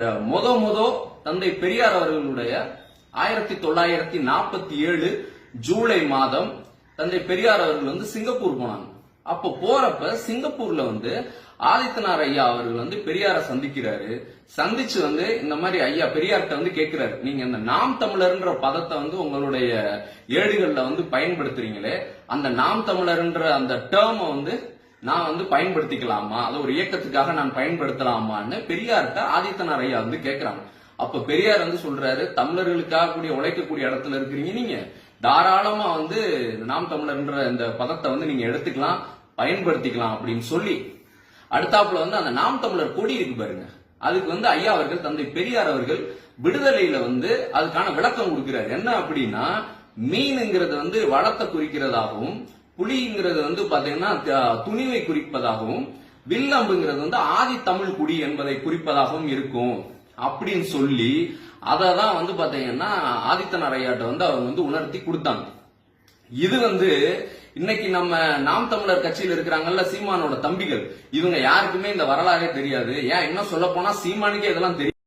முத தந்தை பெரியார் அவர்களுடைய 1947 ஜூலை மாதம் தந்தை பெரியார் அவர்கள் சிங்கப்பூர் போனாங்க. அப்ப போறப்ப சிங்கப்பூர்ல ஆதித்தனார் ஐயா அவர்கள் பெரியாரை சந்திக்கிறாரு. சந்திச்சு இந்த மாதிரி ஐயா பெரியார்கிட்ட கேட்கிறாரு, நீங்க இந்த நாம் தமிழர்ன்ற பதத்தை உங்களுடைய ஏடுகள்ல பயன்படுத்துறீங்களே, அந்த நாம் தமிழர்ன்ற அந்த டேர்மை நான் பயன்படுத்திக்கலாமா, அது ஒரு இயக்கத்துக்காக நான் பயன்படுத்தலாமான்னு பெரியார்கிட்ட ஆதித்தனார் ஐயா கேட்கிறாங்க. அப்ப பெரியார் சொல்றாரு, தமிழர்களுக்காக கூடிய உழைக்கக்கூடிய இடத்துல இருக்கிறீங்க, நீங்க தாராளமா நாம் தமிழர்ன்ற இந்த பதத்தை நீங்க எடுத்துக்கலாம், பயன்படுத்திக்கலாம் அப்படின்னு சொல்லி அடுத்தாப்புல அந்த நாம் தமிழர் கொடி இருக்கு பாருங்க, அதுக்கு ஐயா அவர்கள் தந்தை பெரியார் அவர்கள் விடுதலையில அதுக்கான விளக்கம் கொடுக்கிறார். என்ன அப்படின்னா, மீனுங்கிறது வளத்தை குறிக்கிறதாகவும், புலிங்கிறது பாத்தீங்கன்னா துணிவை குறிப்பதாகவும், வில்லம்புங்கிறது ஆதி தமிழ் குடி என்பதை குறிப்பதாகவும் இருக்கும் அப்படின்னு சொல்லி அததான் பாத்தீங்கன்னா ஆதித்தனார் ஐயாட்ட அவங்க உணர்த்தி கொடுத்தாங்க. இது இன்னைக்கு நம்ம நாம் தமிழர் கட்சியில் இருக்கிறாங்கல்ல, சீமானோட தம்பிகள், இவங்க யாருக்குமே இந்த வரலாறே தெரியாது. ஏன் என்ன சொல்ல போனா சீமானுக்கே இதெல்லாம் தெரியும்.